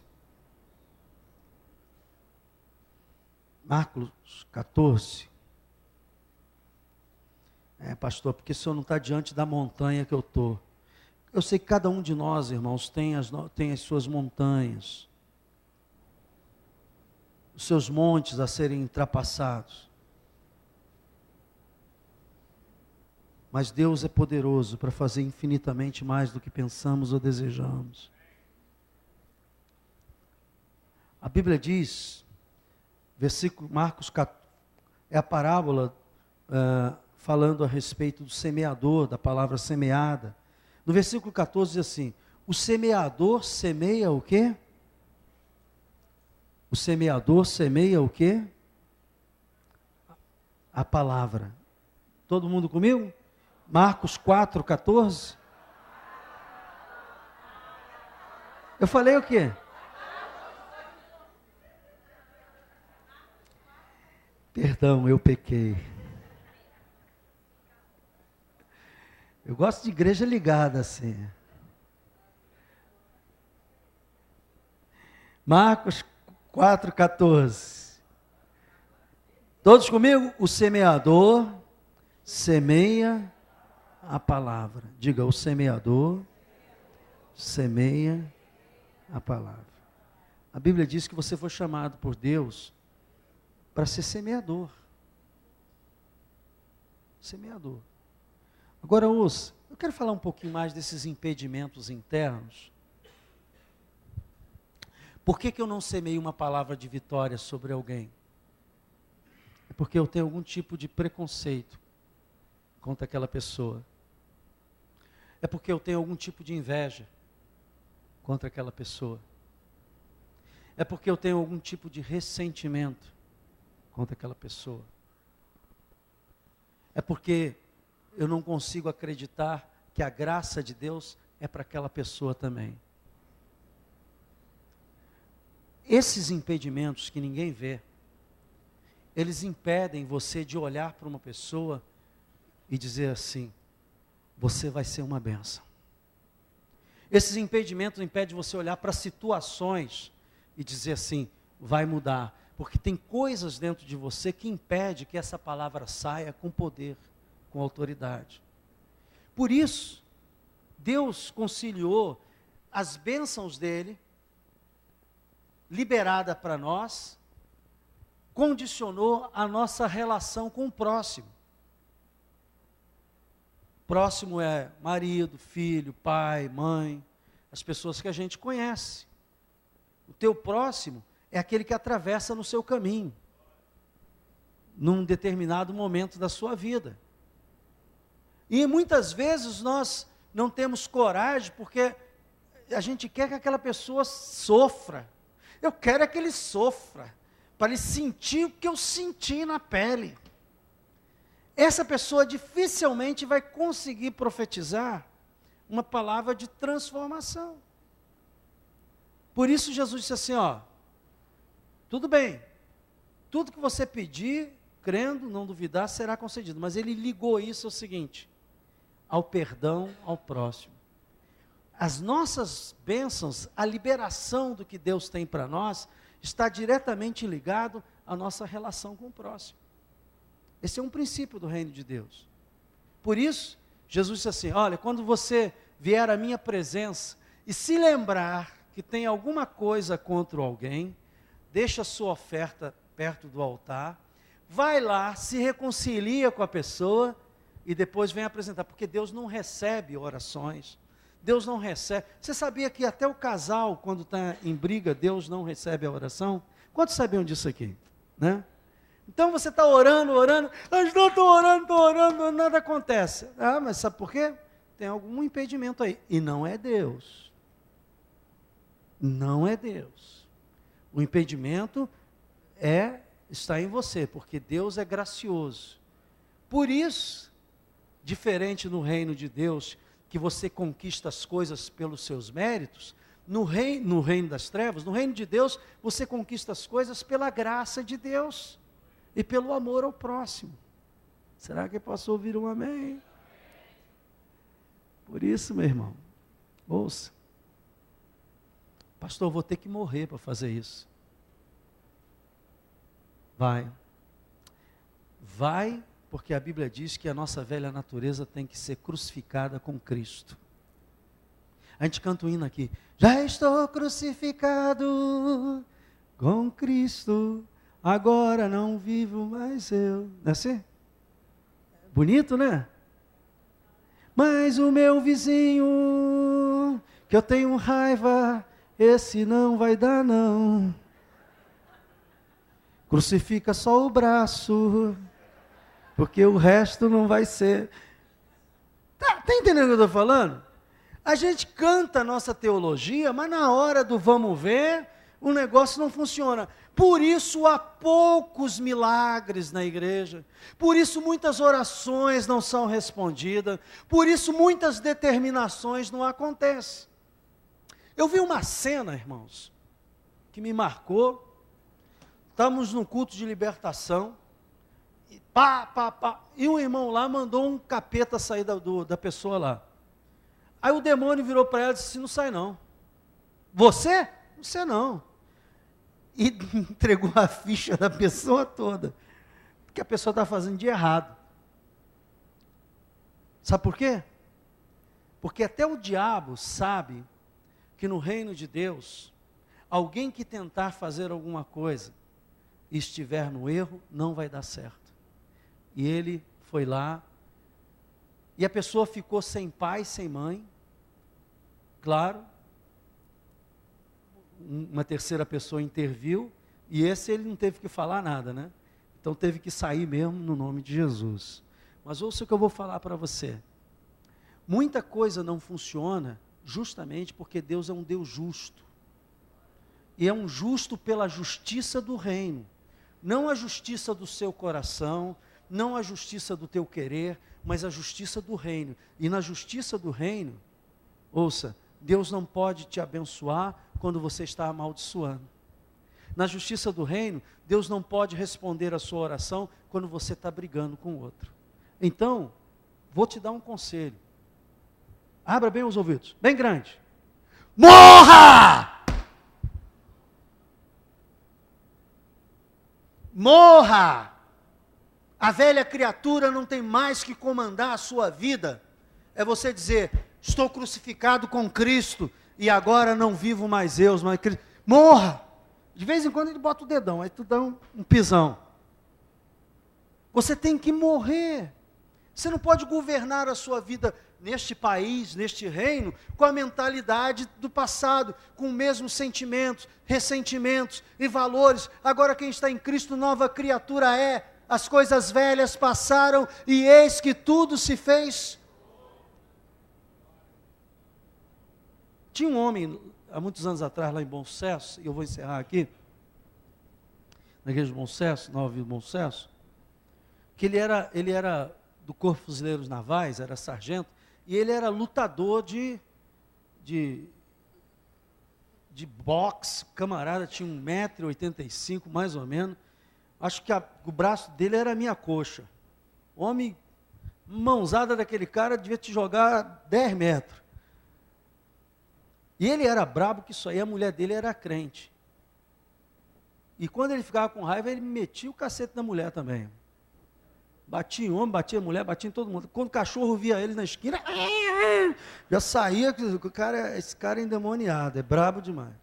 Marcos 14. Pastor, porque o senhor não está diante da montanha que eu estou. Eu sei que cada um de nós, irmãos, tem as suas montanhas. Os seus montes a serem ultrapassados. Mas Deus é poderoso para fazer infinitamente mais do que pensamos ou desejamos. A Bíblia diz, versículo Marcos, é a parábola falando a respeito do semeador, da palavra semeada. No versículo 14 diz assim, o semeador semeia o quê? O semeador semeia o quê? A palavra. Todo mundo comigo? Marcos 4,14. Eu falei o quê? Perdão, eu pequei. Eu gosto de igreja ligada assim. Marcos 4,14. Todos comigo? O semeador semeia a palavra. Diga, o semeador semeia a palavra. A Bíblia diz que você foi chamado por Deus para ser semeador. Semeador. Agora ouça, eu quero falar um pouquinho mais desses impedimentos internos. Por que eu não semeio uma palavra de vitória sobre alguém? É porque eu tenho algum tipo de preconceito contra aquela pessoa. É porque eu tenho algum tipo de inveja contra aquela pessoa. É porque eu tenho algum tipo de ressentimento contra aquela pessoa. É porque eu não consigo acreditar que a graça de Deus é para aquela pessoa também. Esses impedimentos que ninguém vê, eles impedem você de olhar para uma pessoa e dizer assim: você vai ser uma bênção. Esses impedimentos impedem você olhar para situações e dizer assim: vai mudar. Porque tem coisas dentro de você que impedem que essa palavra saia com poder, com autoridade. Por isso, Deus conciliou as bênçãos dele, liberada para nós, condicionou a nossa relação com o próximo. Próximo é marido, filho, pai, mãe, as pessoas que a gente conhece. O teu próximo é aquele que atravessa no seu caminho, num determinado momento da sua vida. E muitas vezes nós não temos coragem, porque a gente quer que aquela pessoa sofra. Eu quero é que ele sofra, para ele sentir o que eu senti na pele. Essa pessoa dificilmente vai conseguir profetizar uma palavra de transformação. Por isso Jesus disse assim, ó, tudo bem, tudo que você pedir, crendo, não duvidar, será concedido. Mas ele ligou isso ao seguinte: ao perdão ao próximo. As nossas bênçãos, a liberação do que Deus tem para nós, está diretamente ligado à nossa relação com o próximo. Esse é um princípio do reino de Deus. Por isso, Jesus disse assim, olha, quando você vier à minha presença e se lembrar que tem alguma coisa contra alguém, deixa a sua oferta perto do altar, vai lá, se reconcilia com a pessoa e depois vem apresentar, porque Deus não recebe orações, Deus não recebe. Você sabia que até o casal, quando está em briga, Deus não recebe a oração? Quantos sabiam disso aqui? Né? Então você está orando, estou orando, nada acontece. Ah, mas sabe por quê? Tem algum impedimento aí. E não é Deus. Não é Deus. O impedimento está em você, porque Deus é gracioso. Por isso, diferente no reino de Deus, que você conquista as coisas pelos seus méritos, no reino das trevas, no reino de Deus, você conquista as coisas pela graça de Deus e pelo amor ao próximo. Será que eu posso ouvir um amém? Por isso, meu irmão, ouça. Pastor, eu vou ter que morrer para fazer isso. Vai, porque a Bíblia diz que a nossa velha natureza tem que ser crucificada com Cristo. A gente canta o hino aqui. Já estou crucificado com Cristo, agora não vivo mais eu. Não é assim? Bonito, né? Mas o meu vizinho, que eu tenho raiva, esse não vai dar não. Crucifica só o braço, porque o resto não vai ser. Tá entendendo o que eu estou falando? A gente canta a nossa teologia, mas na hora do vamos ver, o negócio não funciona. Por isso há poucos milagres na igreja, por isso muitas orações não são respondidas, por isso muitas determinações não acontecem. Eu vi uma cena, irmãos, que me marcou. Estamos num culto de libertação, e e um irmão lá mandou um capeta sair da pessoa lá. Aí o demônio virou para ela e disse: não sai não. Você? Você não. E entregou a ficha da pessoa toda, porque a pessoa está fazendo de errado. Sabe por quê? Porque até o diabo sabe que no reino de Deus, alguém que tentar fazer alguma coisa e estiver no erro, não vai dar certo. E ele foi lá, e a pessoa ficou sem pai, sem mãe, claro. Uma terceira pessoa interviu, e esse ele não teve que falar nada, né? Então teve que sair mesmo no nome de Jesus. Mas ouça o que eu vou falar para você. Muita coisa não funciona justamente porque Deus é um Deus justo. E é um justo pela justiça do reino. Não a justiça do seu coração, não a justiça do teu querer, mas a justiça do reino. E na justiça do reino, ouça, Deus não pode te abençoar quando você está amaldiçoando. Na justiça do reino, Deus não pode responder a sua oração quando você está brigando com o outro. Então, vou te dar um conselho. Abra bem os ouvidos, bem grande. Morra! Morra! A velha criatura não tem mais que comandar a sua vida. É você dizer: estou crucificado com Cristo e agora não vivo mais eu, mas Cristo. Morra! De vez em quando ele bota o dedão, aí tu dá um pisão. Você tem que morrer. Você não pode governar a sua vida neste país, neste reino, com a mentalidade do passado, com os mesmos sentimentos, ressentimentos e valores. Agora quem está em Cristo, nova criatura é. As coisas velhas passaram e eis que tudo se fez. Tinha um homem, há muitos anos atrás, lá em Bom Sucesso, e eu vou encerrar aqui, na igreja de Bom Sucesso, Nova Vila de Bom Sucesso, que ele era do Corpo de Fuzileiros Navais, era sargento, e ele era lutador de boxe. O camarada tinha 1,85 m, mais ou menos. Acho que o braço dele era a minha coxa. Homem, mãozada daquele cara, devia te jogar 10 metros. E ele era brabo que isso aí, a mulher dele era crente. E quando ele ficava com raiva, ele metia o cacete na mulher também. Batia em homem, batia em mulher, batia em todo mundo. Quando o cachorro via ele na esquina, já saía, esse cara é endemoniado, é brabo demais.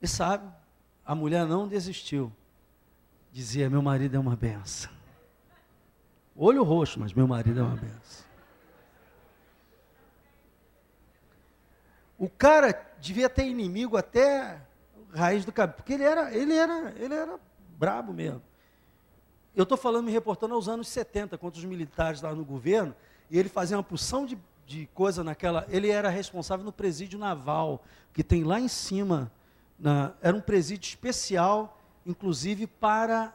E sabe, a mulher não desistiu. Dizia: meu marido é uma benção. Olho roxo, mas meu marido é uma benção. O cara devia ter inimigo até a raiz do cabelo, porque ele era brabo mesmo. Eu estou falando, me reportando aos anos 70, contra os militares lá no governo, e ele fazia uma porção de coisa naquela. Ele era responsável no presídio naval, que tem lá em cima. Era um presídio especial, inclusive para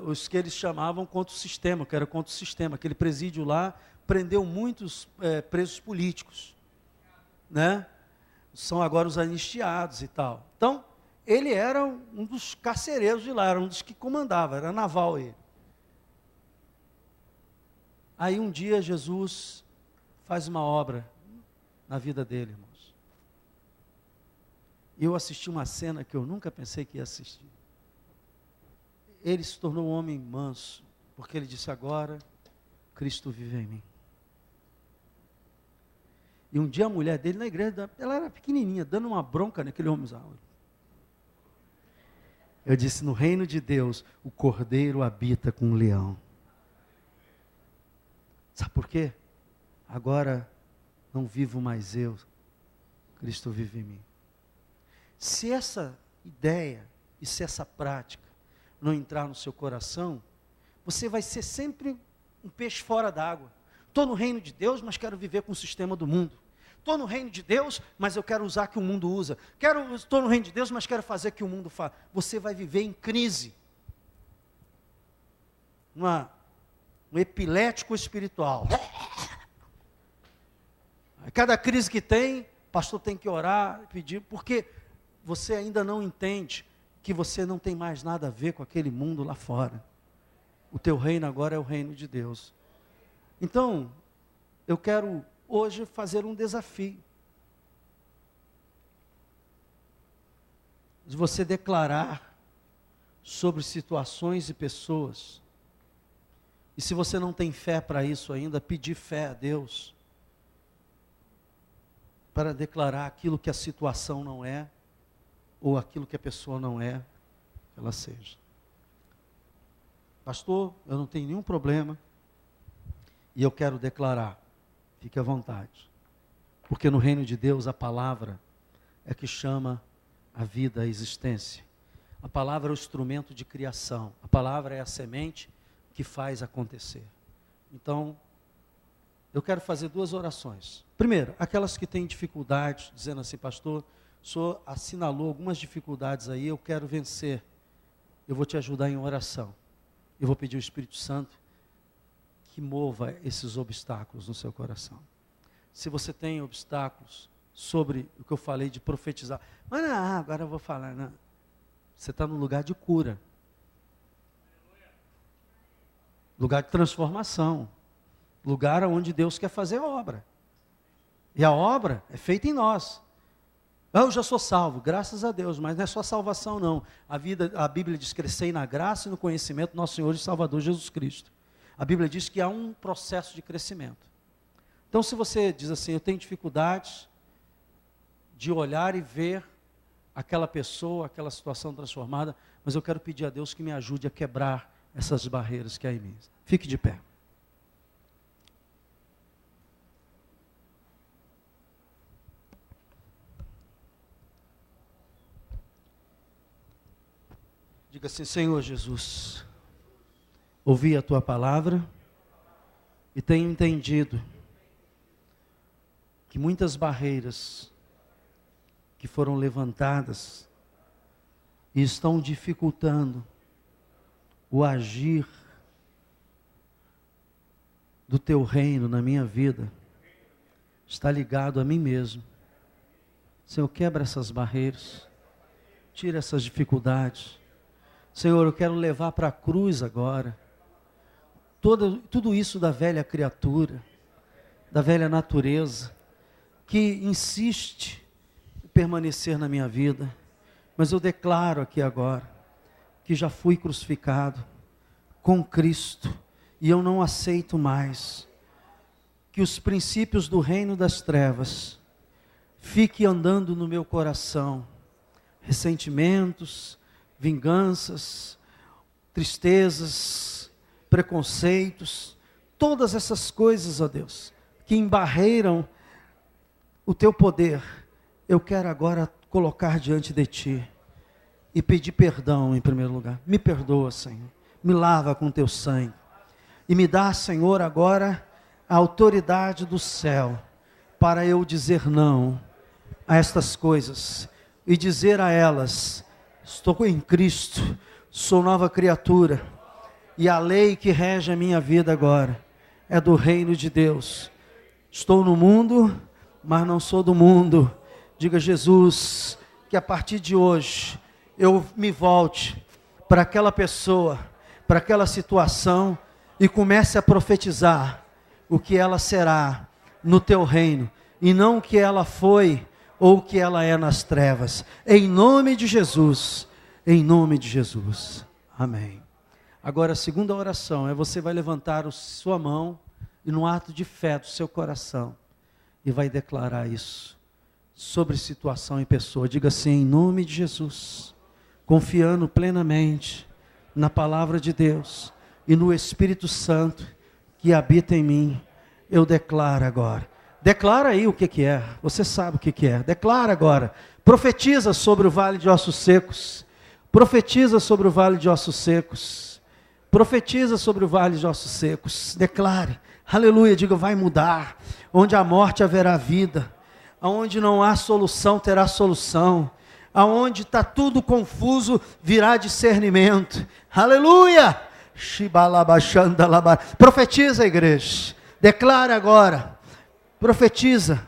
os que eles chamavam contra o sistema, que era contra o sistema. Aquele presídio lá prendeu muitos presos políticos, né? São agora os anistiados e tal. Então, ele era um dos carcereiros de lá, era um dos que comandava, era naval ele. Aí um dia Jesus faz uma obra na vida dele, irmãos. E eu assisti uma cena que eu nunca pensei que ia assistir. Ele se tornou um homem manso, porque ele disse: agora Cristo vive em mim. E um dia a mulher dele na igreja, ela era pequenininha, dando uma bronca naquele homem. Eu disse: no reino de Deus, o cordeiro habita com o leão. Sabe por quê? Agora não vivo mais eu, Cristo vive em mim. Se essa ideia e se essa prática não entrar no seu coração, você vai ser sempre um peixe fora d'água. Estou no reino de Deus, mas quero viver com o sistema do mundo. estou no reino de Deus, mas eu quero usar o que o mundo usa. Estou no reino de Deus, mas quero fazer o que o mundo faz. Você vai viver em crise. Um epilético espiritual. Cada crise que tem, o pastor tem que orar, pedir, porque você ainda não entende que você não tem mais nada a ver com aquele mundo lá fora. O teu reino agora é o reino de Deus. Então, eu quero hoje fazer um desafio. De você declarar sobre situações e pessoas. E se você não tem fé para isso ainda, pedir fé a Deus. Para declarar aquilo que a situação não é, ou aquilo que a pessoa não é, que ela seja. Pastor, eu não tenho nenhum problema, e eu quero declarar, fique à vontade, porque no reino de Deus a palavra é que chama a vida, a existência. A palavra é o instrumento de criação, a palavra é a semente que faz acontecer. Então, eu quero fazer 2 orações. Primeiro, aquelas que têm dificuldade, dizendo assim, pastor, o senhor assinalou algumas dificuldades aí, eu quero vencer. Eu vou te ajudar em oração. Eu vou pedir ao Espírito Santo que mova esses obstáculos no seu coração. Se você tem obstáculos sobre o que eu falei de profetizar, mas não, agora eu vou falar, não. Você está no lugar de cura. Lugar de transformação. Lugar onde Deus quer fazer obra. E a obra é feita em nós. Eu já sou salvo, graças a Deus, mas não é só salvação não. A Bíblia diz crescer na graça e no conhecimento do nosso Senhor e Salvador Jesus Cristo. A Bíblia diz que há um processo de crescimento. Então se você diz assim, eu tenho dificuldades de olhar e ver aquela pessoa, aquela situação transformada, mas eu quero pedir a Deus que me ajude a quebrar essas barreiras que há em mim. Fique de pé. Diga assim, Senhor Jesus, ouvi a Tua palavra e tenho entendido que muitas barreiras que foram levantadas e estão dificultando o agir do Teu reino na minha vida, está ligado a mim mesmo. Senhor, quebra essas barreiras, tira essas dificuldades. Senhor, eu quero levar para a cruz agora, tudo isso da velha criatura, da velha natureza, que insiste em permanecer na minha vida, mas eu declaro aqui agora, que já fui crucificado com Cristo, e eu não aceito mais, que os princípios do reino das trevas, fiquem andando no meu coração, ressentimentos, vinganças, tristezas, preconceitos, todas essas coisas, ó Deus, que embarreiram o Teu poder, eu quero agora colocar diante de Ti, e pedir perdão em primeiro lugar. Me perdoa, Senhor, me lava com Teu sangue, e me dá, Senhor, agora a autoridade do céu, para eu dizer não a estas coisas, e dizer a elas, estou em Cristo, sou nova criatura, e a lei que rege a minha vida agora, é do reino de Deus. Estou no mundo, mas não sou do mundo. Diga, Jesus, que a partir de hoje, eu me volte para aquela pessoa, para aquela situação, e comece a profetizar o que ela será no Teu reino, e não o que ela foi, ou o que ela é nas trevas, em nome de Jesus, em nome de Jesus, amém. Agora a segunda oração, você vai levantar a sua mão, e no ato de fé do seu coração, e vai declarar isso, sobre situação e pessoa, diga assim, em nome de Jesus, confiando plenamente, na palavra de Deus, e no Espírito Santo, que habita em mim, eu declaro agora, declara aí o que é, você sabe o que é, declara agora, profetiza sobre o vale de ossos secos, profetiza sobre o vale de ossos secos, profetiza sobre o vale de ossos secos, declare, aleluia, diga, vai mudar, onde a morte haverá vida, Aonde não há solução, terá solução. Aonde está tudo confuso, virá discernimento. Aleluia! Profetiza, igreja. Declara agora. Profetiza.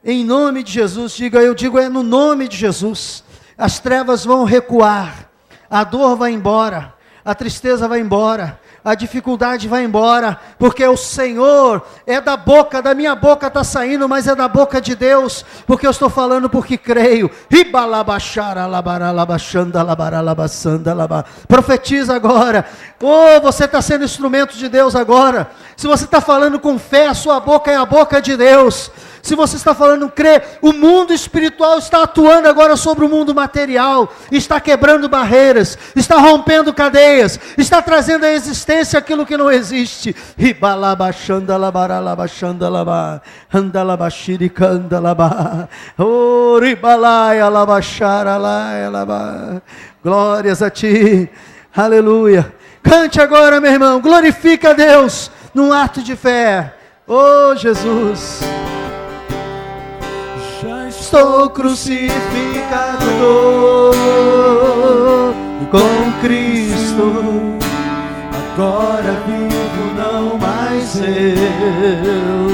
Em nome de Jesus. Eu digo no nome de Jesus. As trevas vão recuar. A dor vai embora. A tristeza vai embora. A dificuldade vai embora, porque o Senhor é da boca, da minha boca está saindo, mas é da boca de Deus, porque eu estou falando porque creio. Profetiza agora. Oh, você está sendo instrumento de Deus agora. Se você está falando com fé, a sua boca é a boca de Deus. Se você está falando crer, o mundo espiritual está atuando agora sobre o mundo material, está quebrando barreiras, está rompendo cadeias, está trazendo à existência aquilo que não existe. Glórias a ti, aleluia. Cante agora, meu irmão, glorifica a Deus num ato de fé. Oh, Jesus. Já estou crucificado com Cristo, agora vivo não mais eu.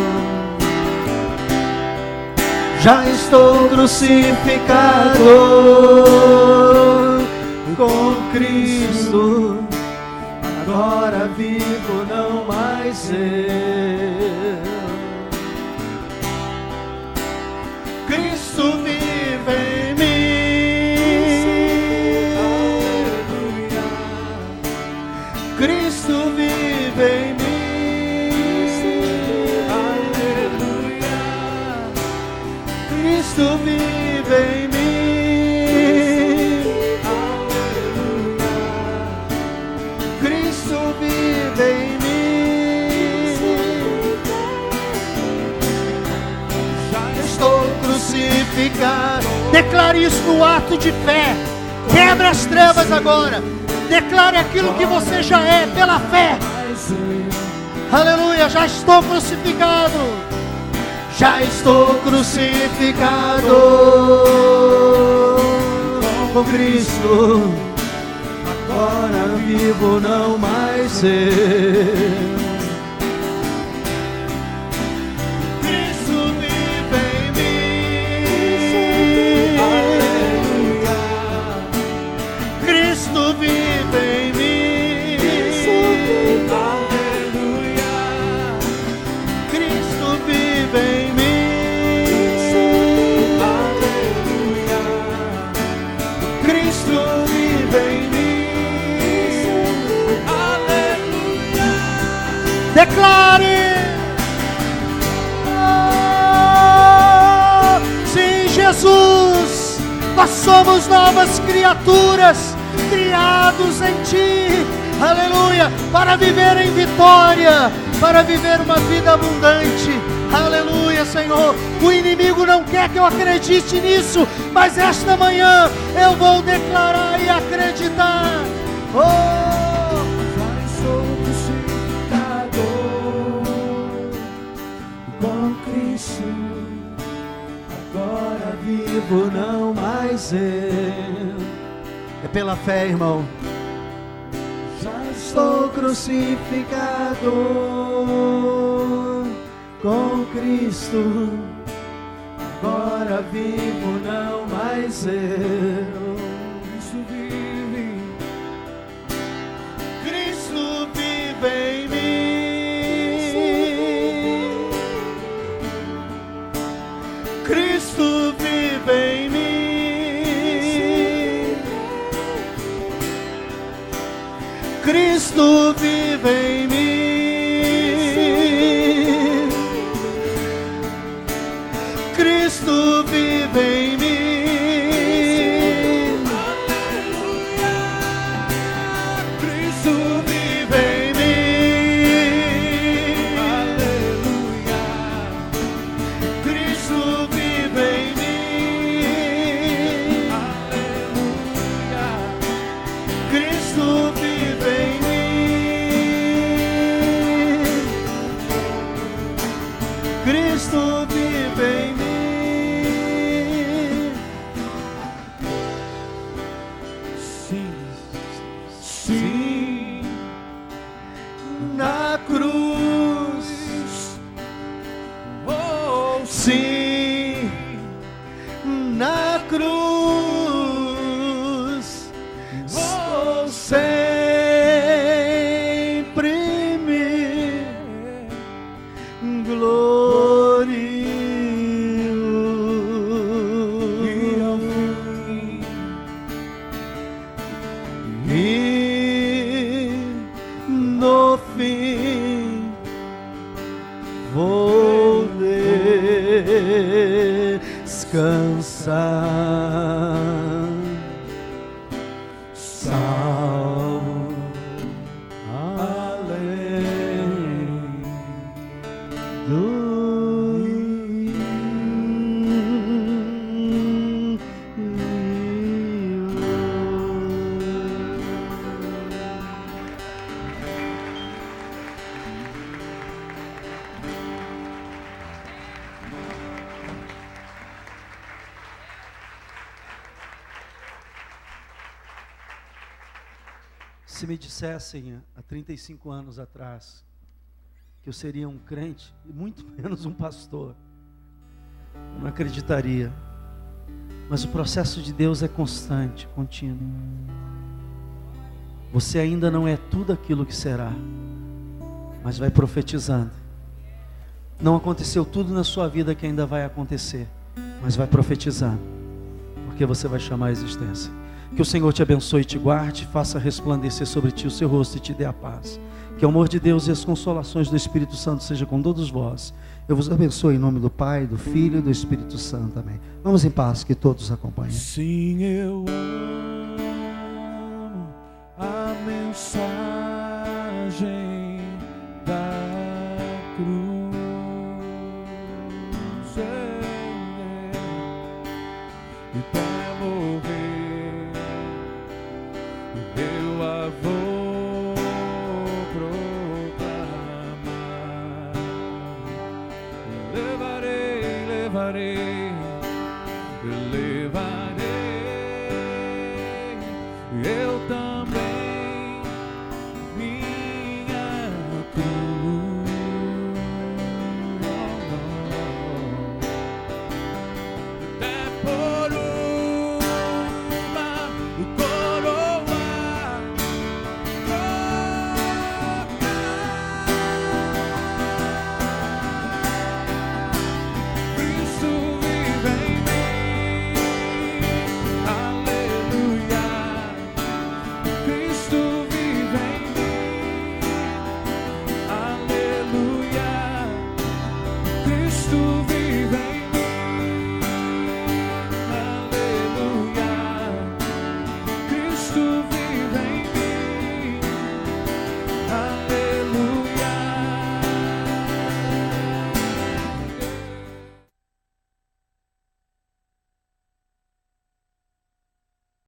Já estou crucificado com Cristo, agora vivo não mais eu. Cristo vive em mim. Aleluia. Cristo vive em mim. Aleluia. Cristo vive em mim. Aleluia. Cristo vive em mim. Crucificado. Declare isso no ato de fé. Quebra as trevas agora. Declare aquilo que você já é pela fé. Aleluia, já estou crucificado. Já estou crucificado com Cristo. Agora vivo não mais eu. Declare! Oh, sim, Jesus, nós somos novas criaturas, criados em Ti, aleluia, para viver em vitória, para viver uma vida abundante, aleluia, Senhor. O inimigo não quer que eu acredite nisso, mas esta manhã eu vou declarar e acreditar. Oh! Agora vivo não mais eu. É pela fé, irmão. Já estou crucificado com Cristo. Agora vivo não mais eu. Cristo vive. Cristo vive em mim. Cristo vive em mim. Cristo vive em mim. Cristo vive em mim. Aleluia. Cristo vive em mim. Aleluia. Cristo vive em mim. Aleluia. Cristo vive em mim. na cruz, vou sempre me gloriar. E no fim vou descansar, salvo além do Se me dissessem há 35 anos atrás que eu seria um crente, e muito menos um pastor, eu não acreditaria. Mas o processo de Deus é constante, contínuo. Você ainda não é tudo aquilo que será, mas vai profetizando. Não aconteceu tudo na sua vida que ainda vai acontecer, mas vai profetizando, porque você vai chamar a existência. Que o Senhor te abençoe e te guarde, faça resplandecer sobre ti o seu rosto e te dê a paz. Que o amor de Deus e as consolações do Espírito Santo seja com todos vós. Eu vos abençoe em nome do Pai, do Filho e do Espírito Santo. Amém. Vamos em paz, que todos acompanhem. Sim, eu amo a mensagem da cruz. E